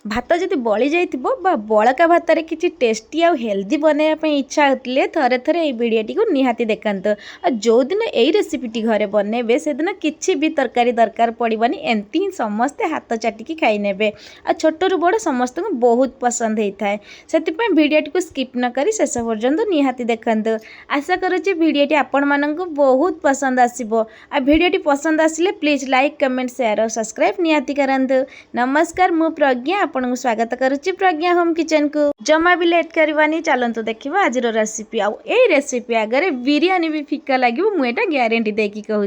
भात जदि बली जाइथिबो बा बळका भातरे किछि टेस्टी आ हेल्दी बनाइबा पई इच्छा होतले थरे थरे ए वीडियोटी को निहाती देखंतु। आ जो दिन एई रेसिपीटी घरे बनेबे से दिन किछि भी तरकारी दरकार पड़िबनी, एंती ही समस्ते हाथ चाटिकी खाई नेबे। आ छोटरू बड़ समस्त को बहुत पसंद होइथाय। सेति पई वीडियोटी को स्किप न करी शेष पर्यंत निहाती देखंतु। आशा करूछि वीडियोटी आपण माननकु बहुत पसंद आसीबो। आ वीडियोटी पसंद आसिले प्लीज लाइक कमेंट शेयर और सब्सक्राइब निहाती करंतु। नमस्कार, मु प्रज्ञा आपन स्वागत करुच्ची प्रज्ञा होम किचन को। जमा भी लेट करवानी, चलतु देखा आज रेसिपी। आउ ए रेसिपी आगे बिरियानी भी फिका लगे, मुझे ग्यारंटी देकी कहूँ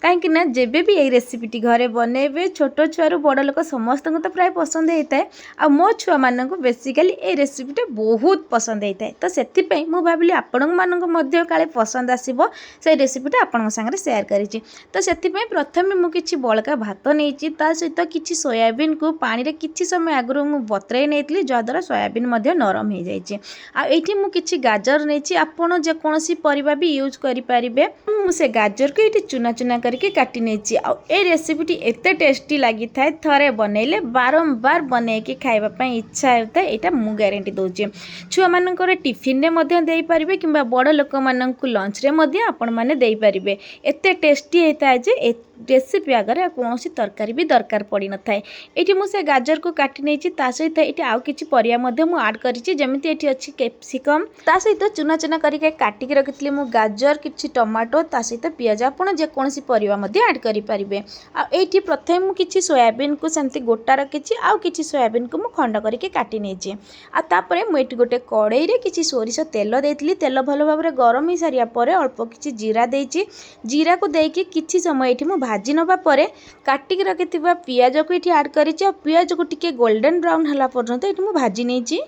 कहीं जेबे भी ये रेसिपीटी घरे बनइबे छोट छुआरू बड़ लोक समस्त तो प्राय पसंद होता है। आ मो छुआ मान बेसिकाली ये रेसिपीटा बहुत पसंद होता है। तो से भाविली आपण मानक काले पसंद आसो से रेसिपीटा आपण सागर सेयार करी। तो से प्रथम मुझे बड़का भात नहीं सहित किसी सोयाबीन को पानी रे किछि समय आगु मु बतराई नहीं जहाद्वारा सोयाबीन नरम हो जाए। आठी मुझे गाजर नहीं, आपड़ जेकोसी परिबा भी यूज करें। मुझे गाजर को ये चुना चुना करके काटी नहीं। आ रेसिपी एते टेस्टी लगी थाए, थरे बनइले बारंबार बनईकी खावाई इच्छा होता है। यहाँ मुझे ग्यारंटी दूचे छुआ मान टिफिन रे दे पारे कि बड़ लोक मान लंच रे आपण मैंने दे पारे। एते टेस्टी होता है जे रेसिपी आगे कौन तरकारी भी दरकार पड़ न था। ये मुझे गाजर को काटी नहीं, सहित ये आउ कि परिया आड करी जमी ये अच्छी कैप्सिकम सहित चुना चुना करके काटिकी रखी मु गाजर कि टमाटो सहित पियाज आपड़ जेकोसी परिया आड करें। आठी प्रथम मुझे सोयाबीन को सेमती गोटा रखी, आउ कि सोयाबीन को मुझे खंड करके काटी नहीं। आतापर मुझे गोटे कड़ई रे किसी सोरिष तेल देती, तेल भल भाव में गरम हो सारापर अल्प किसी जीरा देती, जीरा को देकी किछि समय ये भाजी नवा परे काटिकी रखि पियाज को ये आड करी। पियाज को टिके गोल्डन ब्राउन हला पर्यंत ये मुझे भाजी नहीं।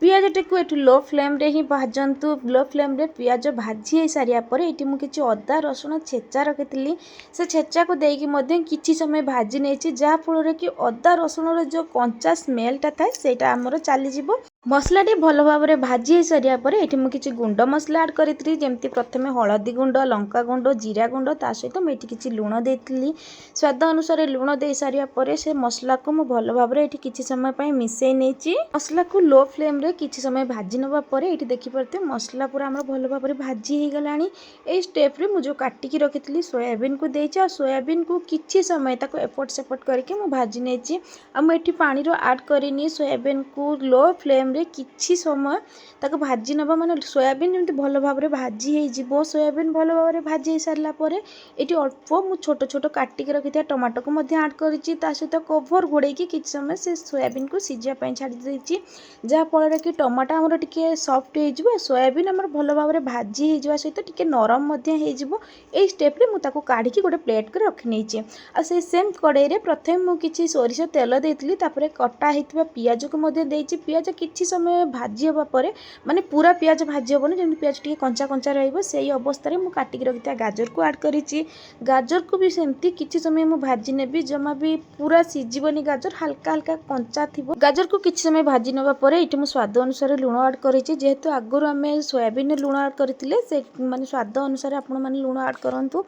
पियाज टी एठू लो फ्लेम रे ही भाजतु। लो फ्लेम रे पियाज भाजी हो सारापर ये मुझे किसी अदा रसुण छेचा रखी, से छेचा को देकी किछि समय भाजी नहीं, जहाँफल कि अदा रसुण जो कंचा स्मेलटा थाए सेटा आमर चलीज। मसलाटी भल भाव में भाजी हो सारापर ये मुझे किसी गुंड मसला आड करी, जमी प्रथम हलदी गुंड, लंका गुंड, जीरा गुंड सहित मुझे किसी लुण देती। स्वाद अनुसार लुण दे सारापर से मसला को मुझे भल भाव में किसी समय मिसई नहीं। मसला को लो फ्लेम रे किसी समय भाजी नवा परे ये देखिपे मसला पूरा आम भल भाव में भाजी हो गला। ये स्टेप्रे मुझे काटिकी रखी सोयाबीन को देती, सोयाबीन को किसी समय एपट सेपट करके भाजी नहीं। मुझे पानी आड करनी सोयाबीन को लो फ्लेम किछि समय ताको भाजी नबा, माने सोयाबीन जमी भल भाव में भाजी हो। सोयाबीन भल भाव में भाजी हो सारापर ये अल्प मु छोट छोट काटिकी रखी टमाटो को आड करी, सहित कभर घोड़े किसी समय से सोयाबीन को सीझापी छाड़ी, जहाँफल कि टमाटो आमर टिके सफ्ट हो, सोयाबीन आमर भल भाव में भाजी हो सहित टिके नरम हो। स्टेप्रे मुझे काढ़ी गोटे प्लेट को रखी नहीं। आ से सेम कड़ई प्रथम मुझे सोरिष तेल देती, कटा होता पियाज को देती। पियाज किसी समय भाजी हाँवा पर माने पूरा पियाज भाजी हेनी, जमी पियाज टी कंचा कंचा रही अवस्था मुझे काटिकी रखी गाजर को आड करी। गाजर को भी सेमती किसी समय मुझे भाजी नेबी, जमा भी पूरा सीझीबनी, गाजर हल्का हल्का कंचा थी। गाजर को किसी समय भाजी नवा पर ये मुझे स्वाद अनुसार लुण आड करी, जेहेतु आगुरी आम सोयाबीन लुण आड करते से माने स्वाद अनुसार आपण मैंने लुण आड करूँ।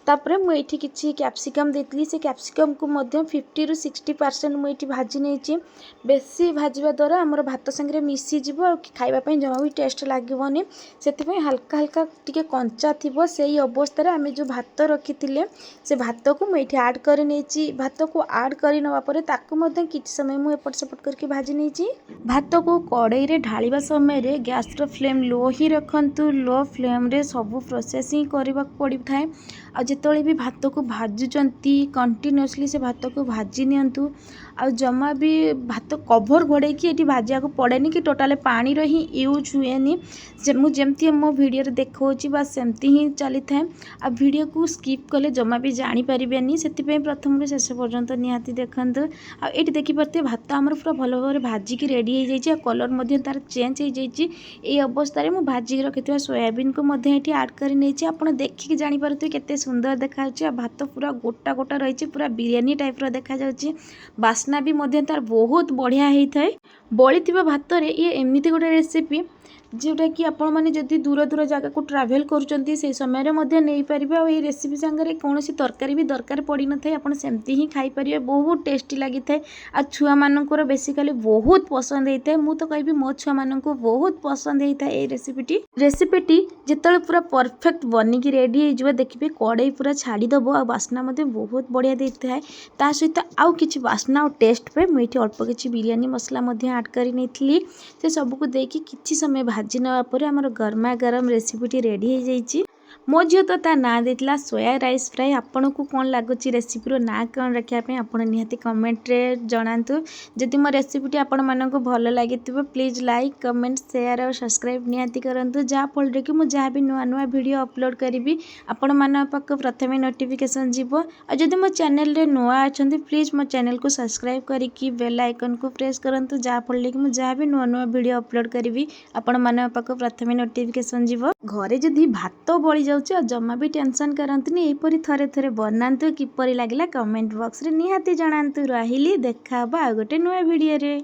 तापर मुझे किसी कैप्सिकम देती, से कैप्सिकम को 50 ରୁ 60% मुझे भाजी नहीं। बेसी भाजवा द्वारा आमर भात सांगे मिसीज और खावाई जमा भी टेस्ट लगभग, से हल्का हल्का टी कंचा थी से अवस्था आम जो भात रखी से भात को मुझे आड कर नहीं। भात को आड कर नवापर किसी समय मुझे एपट सेपट करके भाजी नहीं। भात को कड़ई रे ढालिबा समय गैस रो फ्लेम लो ही रखंतु। लो फ्लेम रे सबू प्रोसेस ही करने पड़ी थाए। आ जिते भी भात को भाजुंट कंटिन्यूअसली से भात को भाजी नियंतु। आ जमा भी भात कभर घोड़े कि ये भाजा को पड़ेनी कि टोटाल पानी ही यूज हुए। मुझे मो वीडियो देखा बस सेमती ही चली था। आ वीडियो को स्किप कले जमा भी जानीपारे, से प्रथम शेष पर्यंत निहाती देखते। आ ये देखिपे भात आमर पूरा भल भाव में भाजिक रेडी हो जाए, कलर तार चेंज हो जाए। ये अवस्था मुझे भाजिक रखी सोयाबीन को ये आड कर नहीं। आप देखिए जानीपारे केते सुंदर देखा। भात पूरा गोटा गोटा रही, पूरा बिरियानी टाइप देखा जाउछि। बास्ना भी तार बहुत बढ़िया होता है। बड़ी भात रे ये एमती गोटे रेसिपी जोटा कि आपण मैंने जदि दूर दूर जगह को ट्रावेल करुँच से समय नहीं पारे और ये रेसिपी सांगे कौन तरकारी भी दरकार पड़ी न था आप सेमती ही खाईपर बहुत टेस्टी लगी था आ छुआ मानकर बेसिकली बहुत पसंद होता है मुझे तो कहि मो छुआ मान बहुत पसंद होता है ये रेसिपीटी जिते पूरा परफेक्ट बनिकी रेडी हो देखिए कड़े पूरा छाड़ीदेव आ बास्ना बहुत बढ़िया देता है ता सहित आउ कि बास्ना और टेस्ट पे मुझे अल्प किसी बिरयानी मसला ऐड कर से सबको देकी किसी समय भाजी नापर आमर गरमा गरम रेसिपीटी रेडी हो जाइए। मो झील तो ता ना देता सोया राइस फ्राए आपन को कौन लगुच रेसिपीर ना कौन रखापी आप निहाती कमेंट्रे जनातु जदि मो रेसिपीटी आपण मानक भल लगी प्लीज लाइक कमेंट शेयर और सब्सक्राइब निहाती करंतु जहाँफल कि मुझे जहाँ भी नुआ नुआ वीडियो अपलोड करी आपण मान पाक प्रथम नोटिफिकेशन जीव और जदि मो चैनल रे नुआ अच्छा प्लीज मो चैनल को सब्सक्राइब करके बेल आइकन को प्रेस करंतु जहाँफल कि मुझे जहाँ भी नुआ नुआ वीडियो अपलोड करी आपण मान पाक प्रथम नोटिफिकेशन जीव। घरे जदि भात बड़ी जाऊँ जमा भी टेंशन करंतुनी एपरी थरे थरे बनातु किपरि लागला कमेंट बॉक्स रे निहाती जणातु रहिली देखा आ गोटे नुआ वीडियो रे।